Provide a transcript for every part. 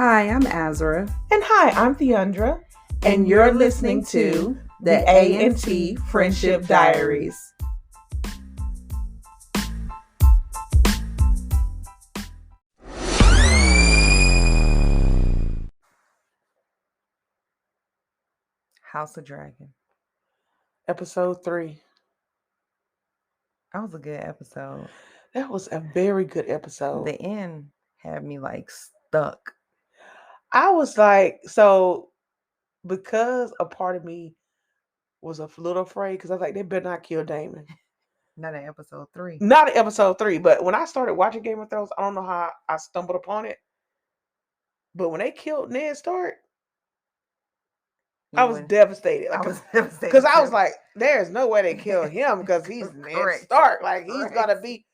Hi, I'm Azra. And hi, I'm Theandra. And you're listening to the A&T Friendship Diaries. House of Dragon. Episode 3. That was a good episode. That was a very good episode. The end had me stuck. I was because a part of me was a little afraid because I was like, they better not kill Daemon. Not in episode 3. Not in episode 3, but when I started watching Game of Thrones, I don't know how I stumbled upon it. But when they killed Ned Stark, I was devastated. I was devastated because I was like, "There's no way they kill him because he's Ned Stark. He's gonna be."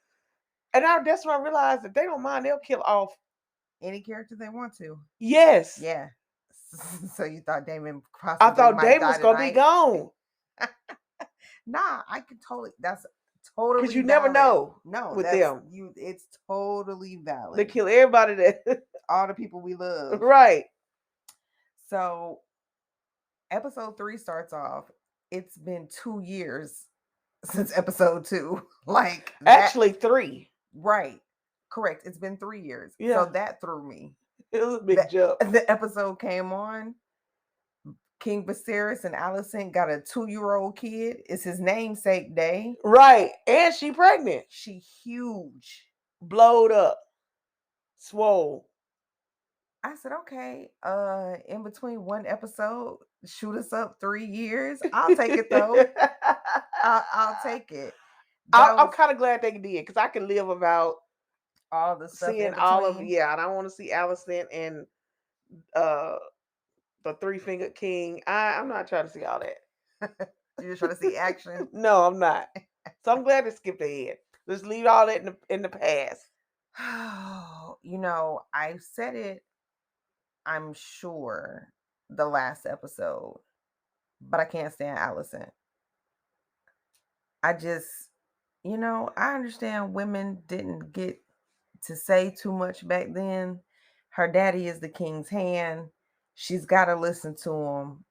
And that's when I realized that they don't mind; they'll kill off any character they want to. Yes. Yeah. So you thought Daemon possibly I thought Daemon was gonna be gone. Nah, I could totally. That's totally because you never know. No, with them, it's totally valid. They kill everybody that all the people we love, right? So, episode 3 starts off. It's been 2 years since episode 2. Actually 3. Right. Correct. It's been 3 years. Yeah. So that threw me. It was a big jump. The episode came on. King Viserys and Alicent got a 2-year-old kid. It's his namesake day. Right. And she pregnant. She huge. Blowed up. Swole. I said, okay, in between one episode, shoot us up 3 years. I'll take it though. I'll take it. I'm kind of glad they did because I can live about all the stuff seeing all of I don't want to see Alicent and the 3-fingered king. I'm not trying to see all that. You're just trying to see action? No, I'm not. So I'm glad they skipped ahead. Let's leave all that in the past. I said it, I'm sure, the last episode, but I can't stand Alicent. I just, I understand women didn't get to say too much back then. Her daddy is the king's hand. She's got to listen to him.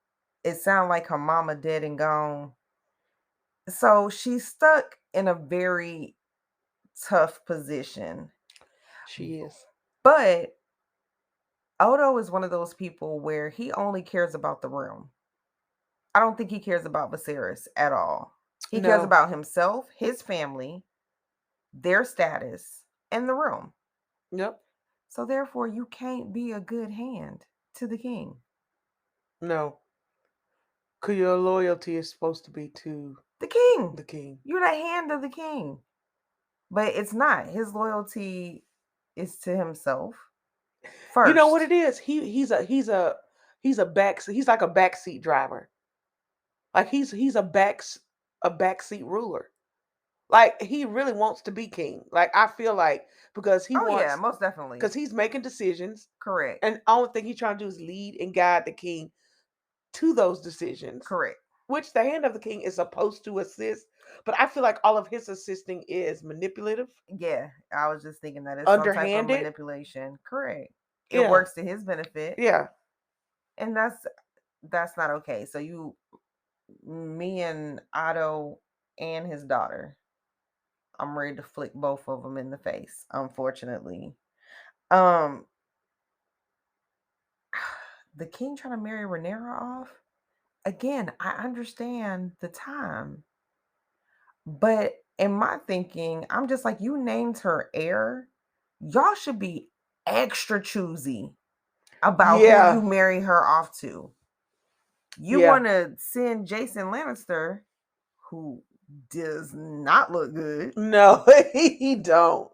It sounds like her mama dead and gone. So she's stuck in a very tough position. She is. But Odo is one of those people where he only cares about the realm. I don't think he cares about Viserys at all. He cares about himself, his family, their status, and the realm. Yep. So therefore, you can't be a good hand to the king. No. Because your loyalty is supposed to be to the king. The king. You're the hand of the king. But it's not. His loyalty is to himself first. You know what it is? He's like a backseat driver. Like he's a backseat ruler. Like he really wants to be king. Like I feel like because he wants. Yeah, most definitely. Because he's making decisions. Correct. And the only thing he's trying to do is lead and guide the king to those decisions. Correct. Which the hand of the king is supposed to assist. But I feel like all of his assisting is manipulative. Yeah, I was just thinking that it's underhanded some type of manipulation. Correct. It works to his benefit. Yeah. And that's not okay. So me and Otto and his daughter, I'm ready to flick both of them in the face, unfortunately. The king trying to marry Rhaenyra off. Again, I understand the time. But in my thinking, I'm just like, you named her heir. Y'all should be extra choosy about who you marry her off to. You want to send Jason Lannister, who does not look good. No, he don't.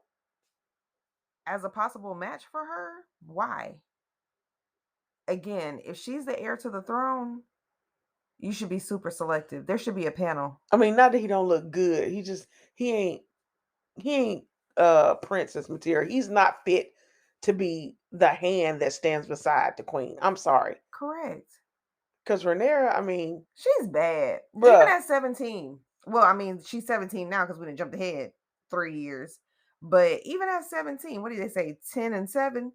As a possible match for her? Why? Again, if she's the heir to the throne, you should be super selective. There should be a panel. I mean, not that he don't look good. He ain't princess material. He's not fit to be the hand that stands beside the queen. I'm sorry. Correct. Because Rhaenyra, I mean, she's bad. Bruh. Even at 17. Well, I mean, she's 17 now because we didn't jump ahead 3 years. But even at 17, what did they say? 10 and 7?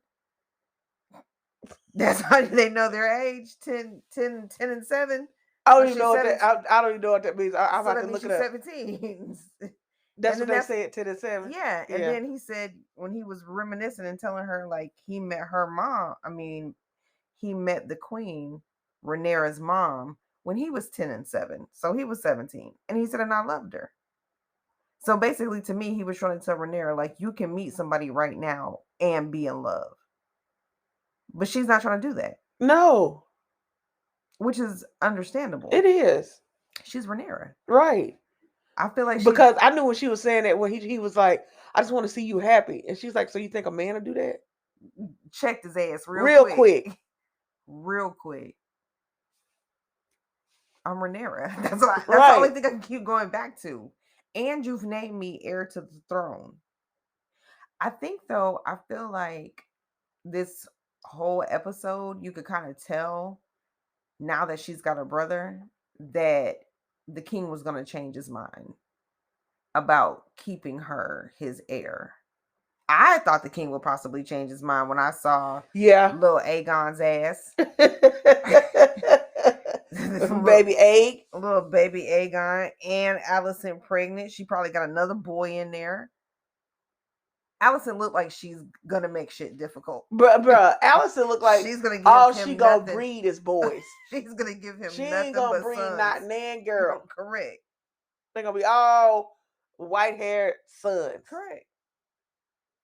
That's how they know their age. 10 and 7. I don't So even she's know what that. 17. I don't even know what that means. I'm So about that to means look it she's up. 17. That's And what then they that's, say at 10 and 7. yeah. And Yeah. then he said when he was reminiscing and telling her like he met her mom, I mean, he met the queen, Rhaenyra's mom, when he was 10 and 7. So he was 17. And he said, and I loved her. So basically, to me, he was trying to tell Rhaenyra, like, you can meet somebody right now and be in love. But she's not trying to do that, No, which is understandable. it is. She's Rhaenyra. Right. I feel like she Because I knew when she was saying that when he was like, I just want to see you happy. And she's like, so you think a man will do that? checked his ass real Real quick. quick. Real quick. I'm Rhaenyra. That's the Right. only thing I can keep going back to. And you've named me heir to the throne. I think though, I feel like this whole episode, you could kind of tell now that she's got a brother that the king was going to change his mind about keeping her his heir. I thought the king would possibly change his mind when I saw Yeah. little Aegon's ass. Baby egg. Little baby Aegon and Allison pregnant. She probably got another boy in there. Allison looked like she's gonna make shit difficult. Bruh, Allison looked like she's gonna give all him she gonna nothing. breed is boys. She's gonna give him She nothing ain't gonna but breed sons. not nan girl. Correct. They're gonna be all white haired sons. Correct.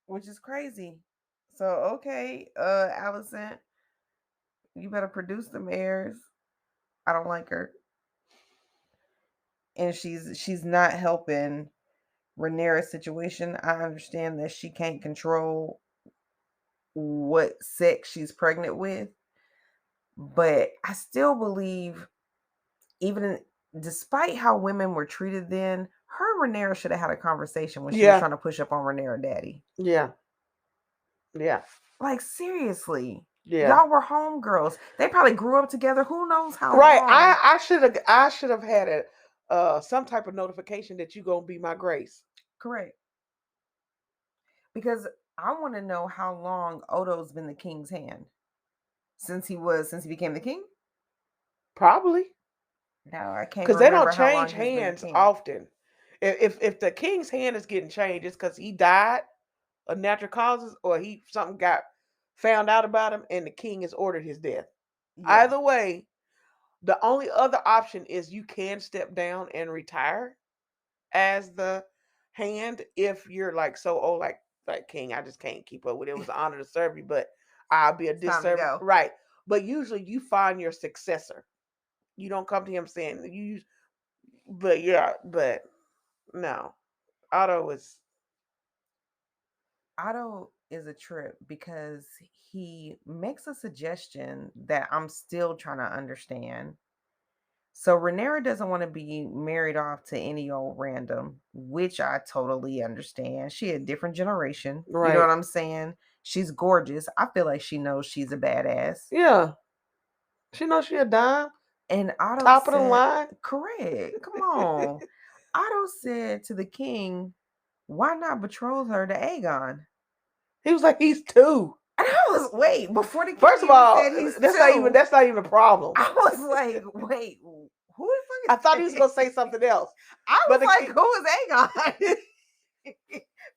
Which is crazy. So okay, Allison, you better produce them heirs. I don't like her. And she's not helping Rhaenyra's situation. I understand that she can't control what sex she's pregnant with, but I still believe, despite how women were treated then, her and Rhaenyra should have had a conversation when she was trying to push up on Rhaenyra daddy. Yeah. Yeah. Like seriously. Yeah. Y'all were homegirls. They probably grew up together. Who knows how Right. long? I should have had some type of notification that you gonna be my grace. Correct. Because I want to know how long Odo's been the king's hand. Since he became the king? Probably. No, I can't. Because they remember don't how long change he's been the hands king. often. If the king's hand is getting changed, it's because he died of natural causes or something got found out about him and the king has ordered his death. Yeah. Either way, the only other option is you can step down and retire as the hand if you're like so old, like king. I just can't keep up with it. It was an honor to serve you, but I'll be a It's time to disservice. go. Right. But usually you find your successor. You don't come to him saying you. But yeah, but no, Otto is. Otto is a trip because he makes a suggestion that I'm still trying to understand. So Rhaenyra doesn't want to be married off to any old random, which I totally understand. She a different generation. You know Right. what I'm saying? She's gorgeous. I feel like she knows she's a badass. Yeah. She knows she a dime. And Otto Top of the said, line. correct. Come on. Otto said to the king, why not betroth her to Aegon? He was like, he's 2. And I was, wait, before the king First of even all, said he's that's 2, not even a problem. I was like, wait, who the fuck is I thought he was gonna say something else. I was But like, who is Aegon?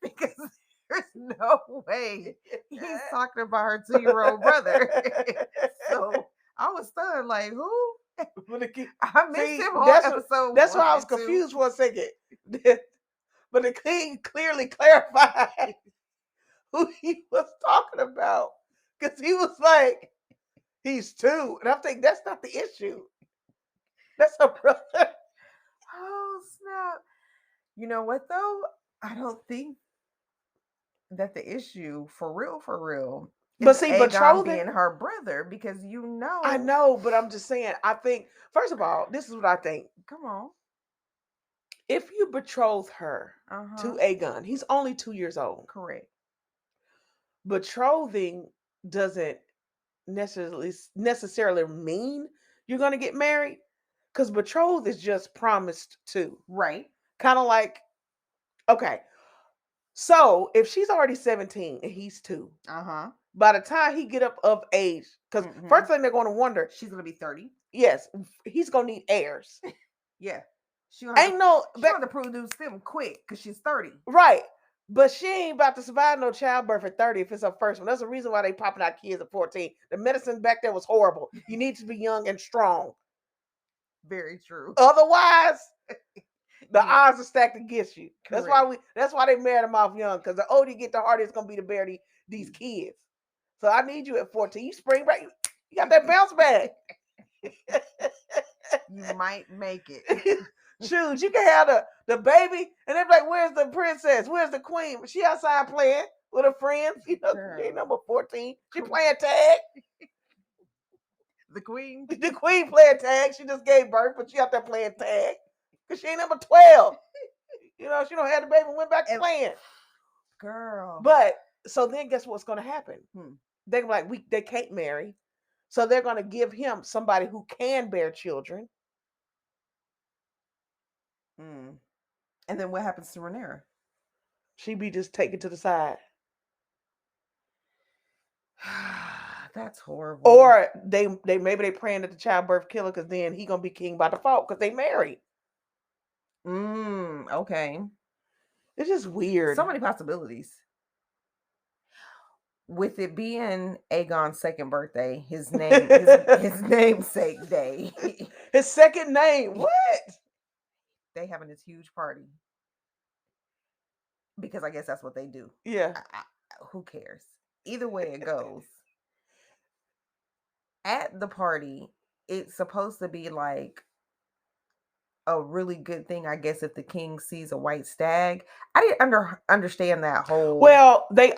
Because there's no way he's talking about her 2-year-old brother. So I was stunned, like, who? I missed him on episode. That's why I was confused for a second. But the king clearly clarified who he was talking about. Because he was like, he's 2. And I'm thinking, that's not the issue. That's a brother. Oh, snap. You know what, though? I don't think that the issue, for real, but see, Aegon being her brother, because I know, but I'm just saying, I think, first of all, this is what I think. Come on. If you betroth her to Aegon, he's only 2 years old. Correct. Betrothing doesn't necessarily mean you're going to get married, because betrothed is just promised to. Right. Kind of like, okay, So if she's already 17 and he's 2, Uh-huh. by the time he get up of age, because first thing they're going to wonder, She's gonna be 30. yes, he's gonna need heirs. Yeah. She gonna have Ain't no she gonna have to produce them quick because she's 30. right. But she ain't about to survive no childbirth at 30 if it's her first one. That's the reason why they popping out kids at 14. The medicine back there was horrible. You need to be young and strong. Very true. Otherwise, the Yeah. odds are stacked against you. That's Correct. why they married them off young, because the older you get, the harder it's gonna be to bear these kids. So I need you at 14. You spring break, you got that bounce back. You might make it. Shoot, you can have the baby, and they're like, "Where's the princess? Where's the queen?" She outside playing with her friends. You know, she ain't number 14. She playing tag. The queen. The queen playing tag. She just gave birth, but she out there playing tag because she ain't number 12. You know, she don't have the baby and went back to playing. Girl. But so then, guess what's going to happen? They're like, they can't marry, so they're going to give him somebody who can bear children. And then what happens to Rhaenyra? She be just taken to the side. That's horrible. Or they maybe they praying that the childbirth killer, because then he gonna be king by default because they married. Okay. It's just weird. So many possibilities. With it being Aegon's second birthday, his namesake day. His second name. What? They having this huge party. Because I guess that's what they do. Yeah. Who cares? Either way it goes. At the party, it's supposed to be like a really good thing, I guess, if the king sees a white stag. I didn't understand that whole. Well, they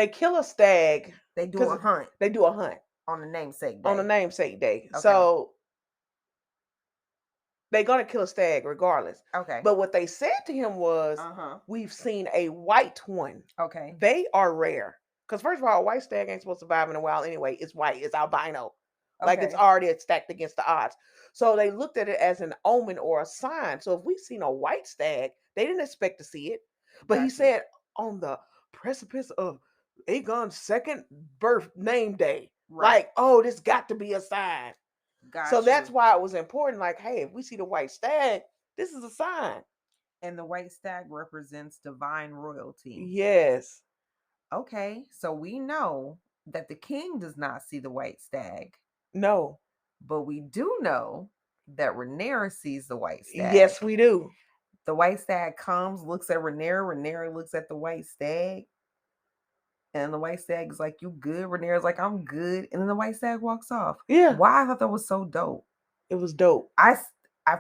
kill a stag. They do a hunt. They do a hunt on the namesake day. On the namesake day. Okay. So they're gonna kill a stag regardless. Okay. But what they said to him was, we've seen a white one. Okay. They are rare. Because first of all, a white stag ain't supposed to survive in the wild anyway. It's white. It's albino. Okay. Like it's already stacked against the odds. So they looked at it as an omen or a sign. So if we've seen a white stag, they didn't expect to see it. But he said on the precipice of Aegon's second birth name day. Right. Like, oh, this got to be a sign. So that's why it was important. Like, hey, if we see the white stag, this is a sign. And the white stag represents divine royalty. Yes. Okay, so we know that the king does not see the white stag. No. But we do know that Rhaenyra sees the white stag. Yes, we do. The white stag comes, looks at Rhaenyra. Rhaenyra looks at the white stag. And the white stag is like, you good? Rhaenyra's like, I'm good. And then the white stag walks off. Yeah. Why? I thought that was so dope. It was dope. I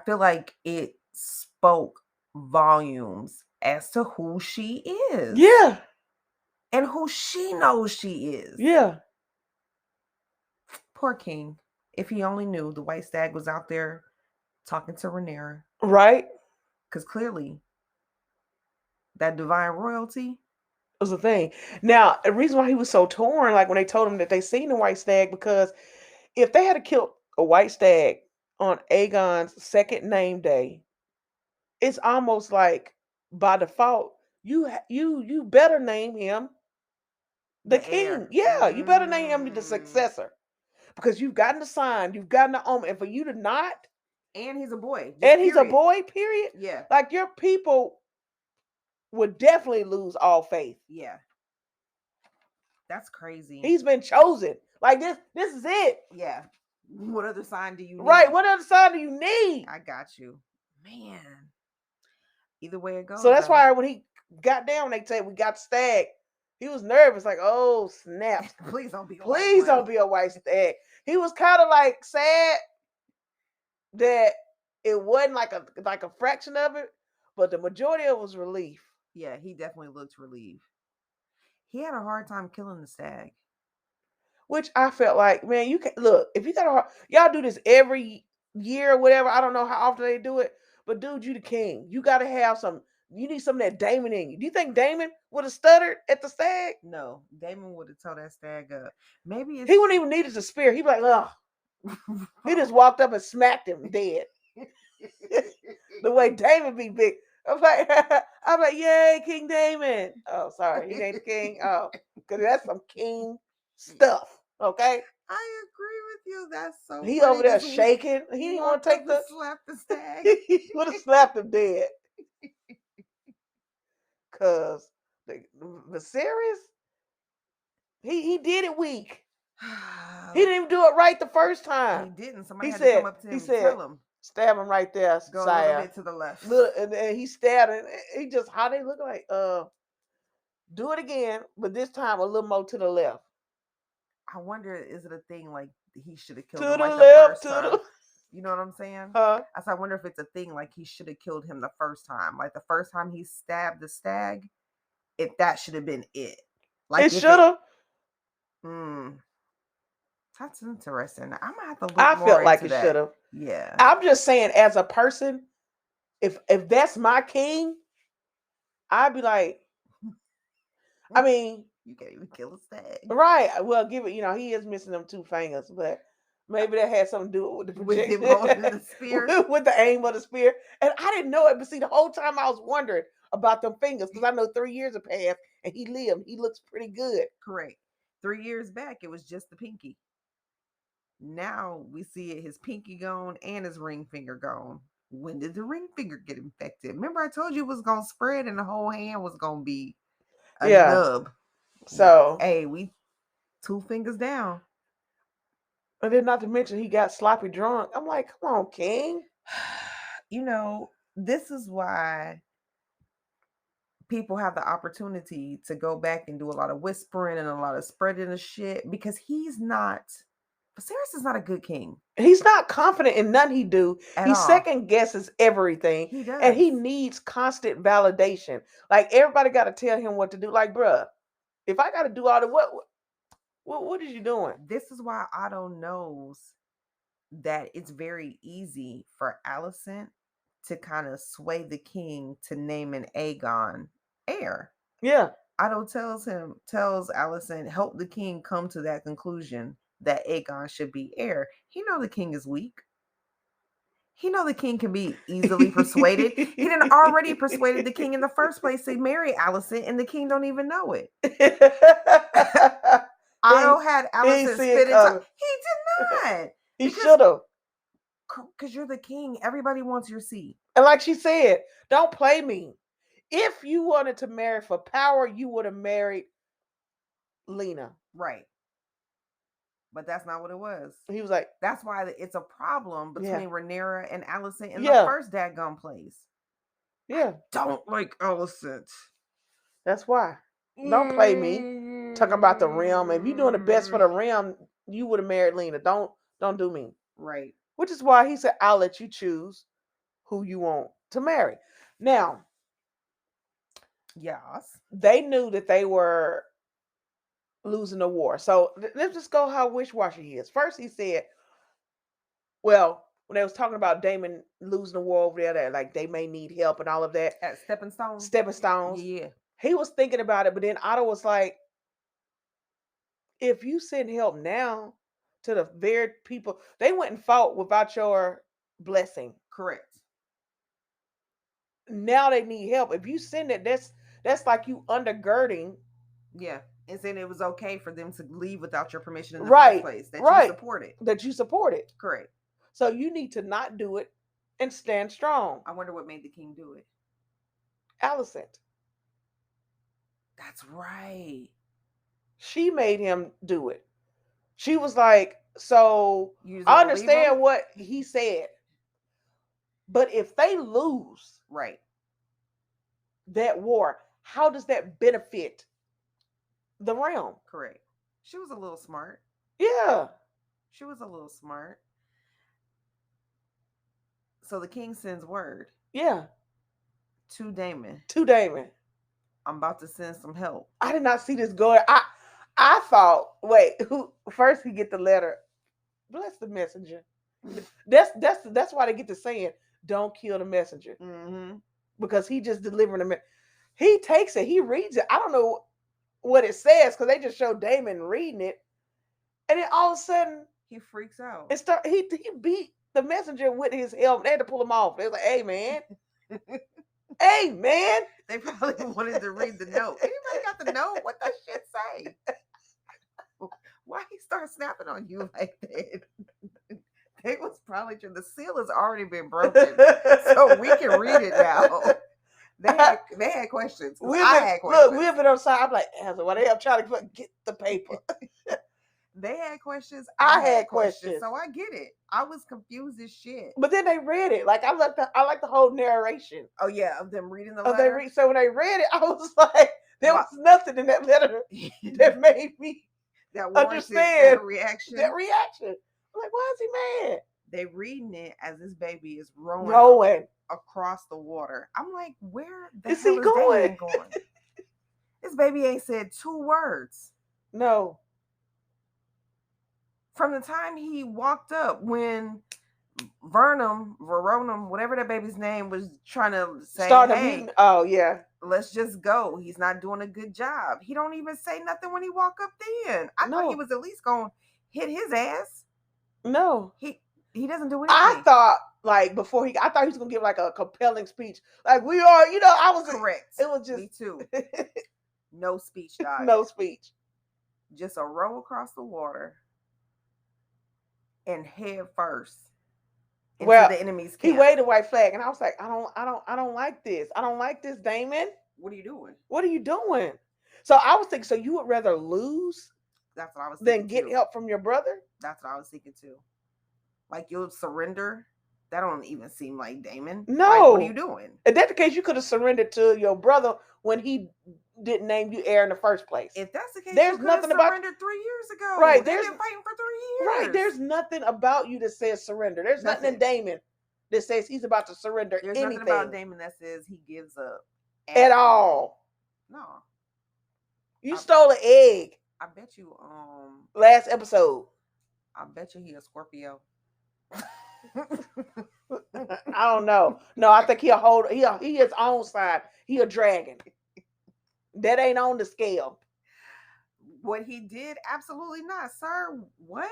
feel like it spoke volumes as to who she is. Yeah. And who she knows she is. Yeah. Poor king. If he only knew the white stag was out there talking to Rhaenyra. Right. Because clearly, that divine royalty was a thing. Now, the reason why he was so torn, like when they told him that they seen the white stag, because if they had killed a white stag on Aegon's second name day, it's almost like by default, you better name him the king. Heir. Yeah, you better name him the successor. Because you've gotten the sign, you've gotten the omen, and for you to not. And he's a boy. He's a boy, period. Yeah. Like your people would definitely lose all faith. Yeah. That's crazy. He's been chosen. Like this is it. Yeah. What other sign do you need? Right. What other sign do you need? I got you. Man. Either way it goes. So that's why when he got down, they said we got stag. He was nervous, like, oh snap! Please don't be. Please don't be a white stag. He was kind of like sad that it wasn't like a fraction of it, but the majority of it was relief. Yeah, he definitely looked relieved. He had a hard time killing the stag. Which I felt like, man, you can look, if you got y'all do this every year or whatever. I don't know how often they do it, but dude, you the king. You got to have you need some of that Daemon in you. Do you think Daemon would have stuttered at the stag? No, Daemon would have tore that stag up. Maybe he wouldn't even need the spear. He'd be like, ugh. He just walked up and smacked him dead. The way Daemon be big. I'm like, yay, King Damon. Oh, sorry, he ain't the king. Oh, because that's some king stuff. Okay, I agree with you. That's so he funny over there because shaking. He he didn't want walked to up take and the. slapped the stag. He would have slapped him dead. Cause the series, he did it weak. He didn't even do it right the first He time. didn't. Somebody He had to come said, up to he him and said, tell him, stab him right there, go a little sire. bit to the left. Look, and then he stabbed and he just how they look like, do it again, but this time a little more to the left. I wonder, is it a thing like he should have To killed him the like the left, first to time? the You know what I'm saying? huh? I said, I wonder if it's a thing like he should have killed him the first time. Like the first time he stabbed the stag, if that should have been it. It Like if should it, have. that's interesting. I'm gonna have to look I more felt like into it should that. have. Yeah. I'm just saying, as a person, if that's my king, I'd be like, I mean, You can't even kill a stag. right. Well, give it, he is missing them two fingers, but maybe that had something to do with the With him projection, holding the spear. with the aim of the spear. And I didn't know it, but see, the whole time I was wondering about them fingers because I know 3 years have passed and he lived. He looks pretty good. Correct. 3 years back, it was just the pinky. Now we see it, his pinky gone and his ring finger gone. When did the ring finger get infected? Remember, I told you it was gonna spread and the whole hand was gonna be a Yeah. nub. So, Hey, we 2 fingers down. and then not to mention he got sloppy drunk. I'm like, come on, King. This is why people have the opportunity to go back and do a lot of whispering and a lot of spreading of shit because Viserys is not a good king He's not confident in none he do. at He all. second guesses everything. He does. And he needs constant validation. Like everybody got to tell him what to do. Like, bruh, if I got to do all the what is you doing? This is why Otto knows that it's very easy for Alicent to kind of sway the king to name an Aegon heir. Yeah. Otto tells Alicent, help the king come to that conclusion that Aegon should be heir. He know the king is weak. He know the king can be easily persuaded. He didn't already persuaded the king in the first place to marry Alicent, and the king don't even know it. Otto had Alicent spit into. He did not. He should have. Because you're the king. Everybody wants your seat. And like she said, don't play me. If you wanted to marry for power, you would have married Lena. Right. But that's not what it was. He was like, that's why it's a problem between Rhaenyra and Alicent in the first dadgum place. Yeah. I don't like Alicent. That's why. Don't play me. Talking about the realm. If you're doing the best for the realm, you would have married Lena. Don't do me. Right. Which is why he said, I'll let you choose who you want to marry. Now, yes, they knew that they were losing the war. So let's just go how wishy-washy he is. First, he said, well, when they was talking about Daemon losing the war over there, that like they may need help and all of that. At Stepping Stones? Stepping Stones. Yeah. He was thinking about it, but then Otto was like, if you send help now to the very people, they went and fought without your blessing. Correct. Now they need help. If you send it, that's like you undergirding. Yeah. And saying it was okay for them to leave without your permission in the first place. That you supported. That you supported. Correct. So you need to not do it and stand strong. I wonder what made the king do it. Alicent. That's right. She made him do it. She was like, so I understand what he said. But if they lose that war, how does that benefit the realm? Correct. She was a little smart. Yeah. She was a little smart. So the king sends word. Yeah. To Daemon. I'm about to send some help. I did not see this going. I thought, wait, first he get the letter. Bless the messenger. That's why they get to saying, don't kill the messenger. Mm-hmm. Because he just delivering the message. He takes it. He reads it. I don't know what it says because they just show Daemon reading it. And then all of a sudden, he freaks out. He beat the messenger with his helmet. They had to pull him off. They was like, hey, man. say, man? They probably wanted to read the note. Anybody got the note? What that shit say? Why he start snapping on you like that? They was probably the seal has already been broken, so we can read it now. They had questions. I had questions. Look, we've been on side. I'm like, why they up trying to get the paper? They had questions. I had questions. So I get it. I was confused as shit. But then they read it. Like I like the whole narration. Oh yeah, of them reading the letter. So when they read it, I was like, there was nothing in that letter that made me understand that reaction. I'm like, why is he mad? They reading it as this baby is rowing across the water. I'm like, where the hell is Damon going? This baby ain't said 2 words. No. From the time he walked up, when Veronum, whatever that baby's name, was trying to say, hey, oh yeah, let's just go. He's not doing a good job. He don't even say nothing when he walk up then. I thought he was at least going to hit his ass. No. He doesn't do anything. I thought like before I thought he was going to give like a compelling speech. Like we are, I was correct. It was just me too. No speech, dog. No speech. Just a row across the water and head first into the enemy's camp. He waved a white flag, and I was like, I don't like this. I don't like this, Damon. What are you doing? What are you doing? So I was thinking, so you would rather lose? That's what I was thinking. Than get help from your brother? That's what I was thinking too. Like you'll surrender. That don't even seem like Damon. No. Like, what are you doing? If that's the case, you could have surrendered to your brother when he didn't name you heir in the first place. If that's the case, there's you nothing about surrendered 3 years ago. Right. They've been fighting for 3 years. Right. There's nothing about you that says surrender. There's nothing in Damon that says he's about to surrender anything. There's nothing about Damon that says he gives up at all. No. You stole an egg. I bet you last episode. I bet you he a Scorpio. I don't know. No, I think he his own side. He a dragon. That ain't on the scale. What he did, absolutely not, sir. What?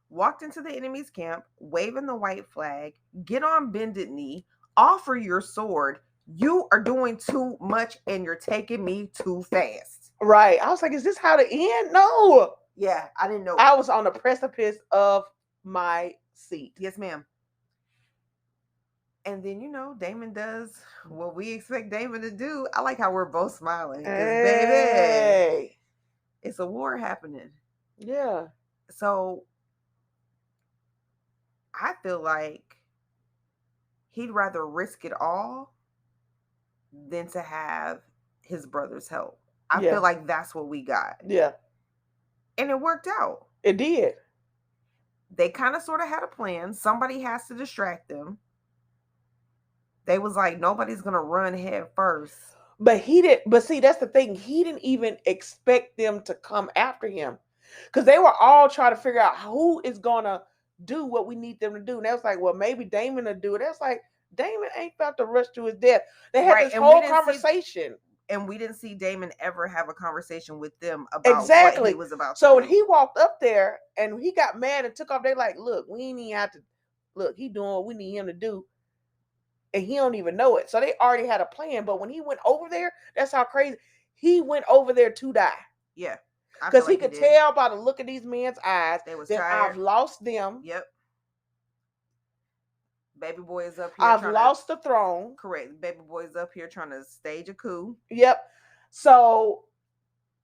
Walked into the enemy's camp, waving the white flag, get on bended knee, offer your sword. You are doing too much and you're taking me too fast. Right. I was like, is this how to end? No. Yeah, I didn't know. I was on the precipice of my seat. Yes, ma'am. And then, Damon does what we expect Damon to do. I like how we're both smiling. Baby, it's a war happening. Yeah. So I feel like he'd rather risk it all than to have his brother's help. I feel like that's what we got. Yeah. And it worked out. It did. They kind of sort of had a plan. Somebody has to distract them. They was like, nobody's going to run head first. But he didn't. But see, that's the thing. He didn't even expect them to come after him. Because they were all trying to figure out who is going to do what we need them to do. And they was like, well, maybe Damon will do it. That's like, Damon ain't about to rush to his death. They had this whole conversation. And we didn't see Damon ever have a conversation with them about what he was about to do. So when he walked up there and he got mad and took off, they like, look, we ain't even have to, look, he doing what we need him to do. And he don't even know it. So they already had a plan. But when he went over there, that's how crazy. He went over there to die. Yeah. Because he could tell by the look of these men's eyes they was that tired. I've lost them. Yep. Baby boy is up here. I've lost the throne. Correct. Baby boy is up here trying to stage a coup. Yep. So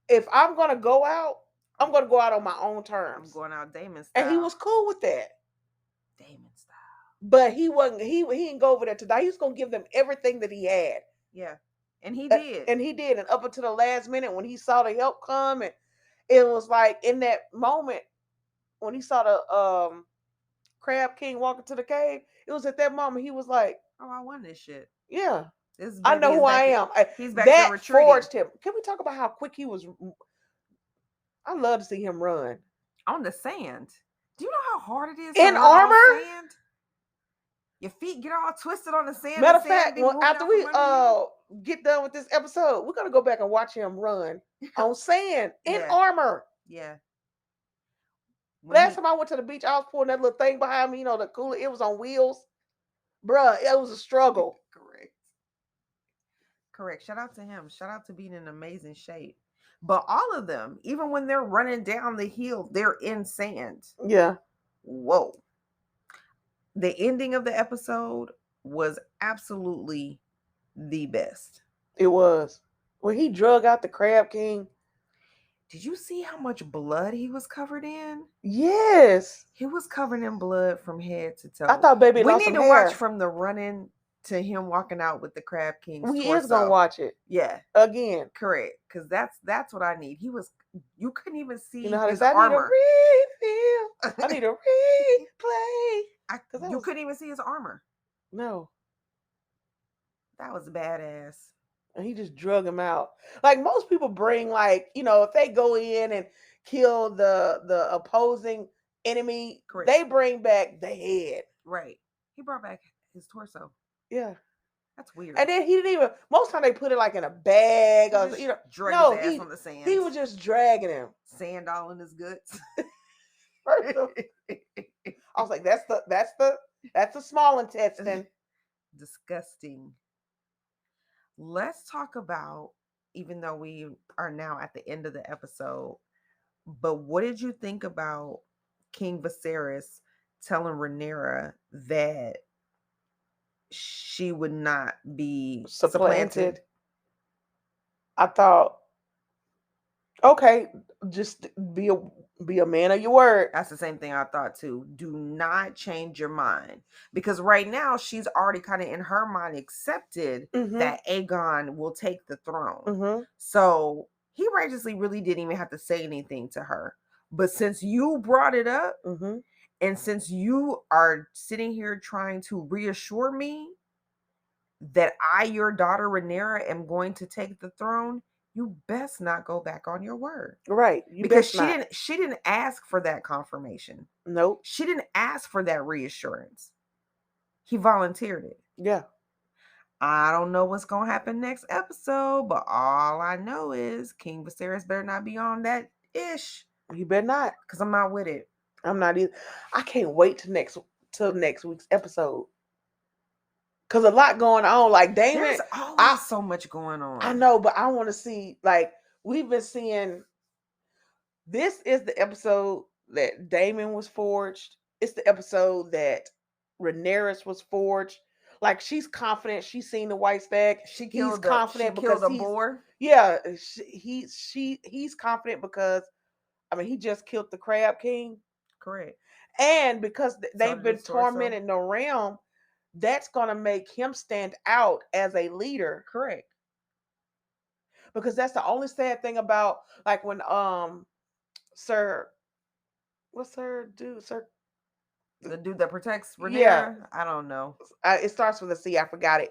if I'm going to go out, I'm going to go out on my own terms. I'm going out Damon style. And he was cool with that. Damon style. But he didn't go over there to die. He was going to give them everything that he had. Yeah. And he did. And he did. And up until the last minute when he saw the help come, and it was like in that moment when he saw the Crab King walk into the cave, it was at that moment he was like, oh, I won this shit. Yeah. I know who I am. He's back there retreating. Forged him. Can we talk about how quick he was? I love to see him run. On the sand. Do you know how hard it is in to run armor? On sand? Your feet get all twisted on the sand. Matter of fact, after we get done with this episode, we're going to go back and watch him run on sand in armor. Yeah. Last time I went to the beach, I was pulling that little thing behind me, the cooler. It was on wheels. Bruh, it was a struggle. Correct. Correct. Shout out to him. Shout out to being in amazing shape. But all of them, even when they're running down the hill, they're in sand. Yeah, Whoa. The ending of the episode was absolutely the best. it was. When he drug out the Crab King, Did you see how much blood he was covered in? yes. He was covered in blood from head to I toe. thought baby We lost need some to watch hair. from the running to him walking out with the Crab King's We is gonna torso. watch it Yeah, again. correct. Because that's what I need. He was. You couldn't even You know see how they his say, I need a armor. refill. I need a replay. Cause that You was couldn't even see his armor. no. That was badass. And he just drug him out. Like most people bring, like, if they go in and kill the opposing enemy, Correct. they bring back the head. Right. He brought back his torso. Yeah. That's weird. And then he didn't even, most time they put it like in a bag He or just no, drug his ass on the sand. he was just dragging him. Sand all in his guts. First of- I was like, that's the small intestine. Disgusting. Let's talk about, even though we are now at the end of the episode, but what did you think about King Viserys telling Rhaenyra that she would not be supplanted? I thought, okay, just be a man of your word. That's the same thing I thought too. Do not change your mind, because right now she's already kind of in her mind accepted that Aegon will take the throne. So he righteously really didn't even have to say anything to her. But since you brought it up, and since you are sitting here trying to reassure me that I, your daughter Rhaenyra, am going to take the throne, you best not go back on your word. Right. Because she didn't ask for that confirmation. Nope. She didn't ask for that reassurance. He volunteered it. Yeah. I don't know what's going to happen next episode, but all I know is King Viserys better not be on that ish. You better not. Because I'm not with it. I'm not either. I can't wait till next week's episode. Cause a lot going on. Like Daemon, there's always so much going on. I know, but I want to see. Like we've been seeing. This is the episode that Daemon was forged. It's the episode that Rhaenyra was forged. Like she's confident. She's seen the white stag. He's confident because killed a boar. Yeah, he's confident because he just killed the Crab King. Correct. And because they've been tormenting the realm, that's going to make him stand out as a leader. Correct. Because that's the only sad thing about, like, when Sir, what's Sir dude? Sir, the dude that protects Rhaenyra? Yeah. I don't know. It starts with a C. I forgot it.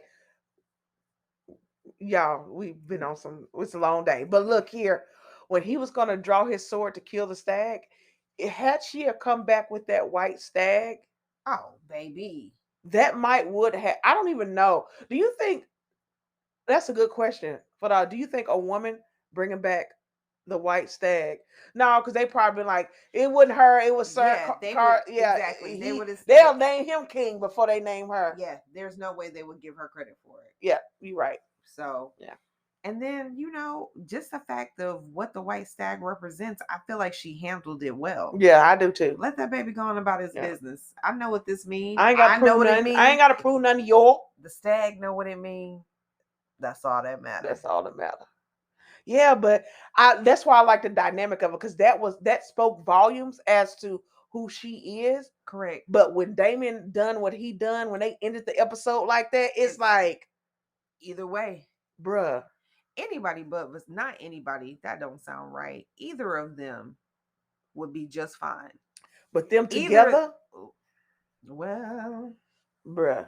Y'all, we've been on it's a long day. But look here, when he was going to draw his sword to kill the stag, had she have come back with that white stag, oh baby, that would have. I don't even know. Do you think? That's a good question. But do you think a woman bringing back the white stag? No, because they probably been like, it wasn't her. It was Sir. Exactly. They'll name him king before they name her. Yeah, there's no way they would give her credit for it. Yeah, you're right. So yeah. And then, just the fact of what the white stag represents, I feel like she handled it well. Yeah, I do too. Let that baby go on about his business. I know what this means. I ain't got to prove nothing. I ain't got to prove none of y'all. The stag know what it means. That's all that matters. That's all that matters. Yeah, but that's why I like the dynamic of it, because that spoke volumes as to who she is. Correct. But when Daemon done what he done, when they ended the episode like that, it's like, either way, bruh. Anybody but not anybody, that don't sound right. Either of them would be just fine. But them together? Well, bruh.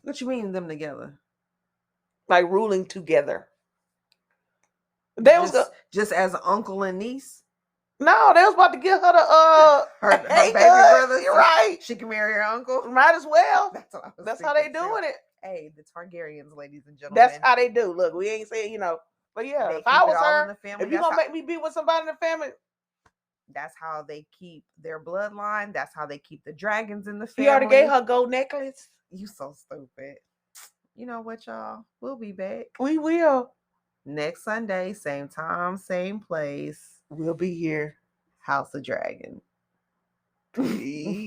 What you mean them together? Like ruling together. They just as uncle and niece? No, they was about to give her the her baby brother. You're right. She can marry her uncle. Might as well. That's how they doing it. Hey, the Targaryens, ladies and gentlemen. That's how they do. Look, we ain't saying, but yeah, if I was her, if you gonna make me be with somebody in the family, that's how they keep their bloodline. That's how they keep the dragons in the family. He already gave her a gold necklace. You so stupid. you know what, y'all? We'll be back We will. next Sunday, same time, same place. We'll be here. House of Dragon. Peace.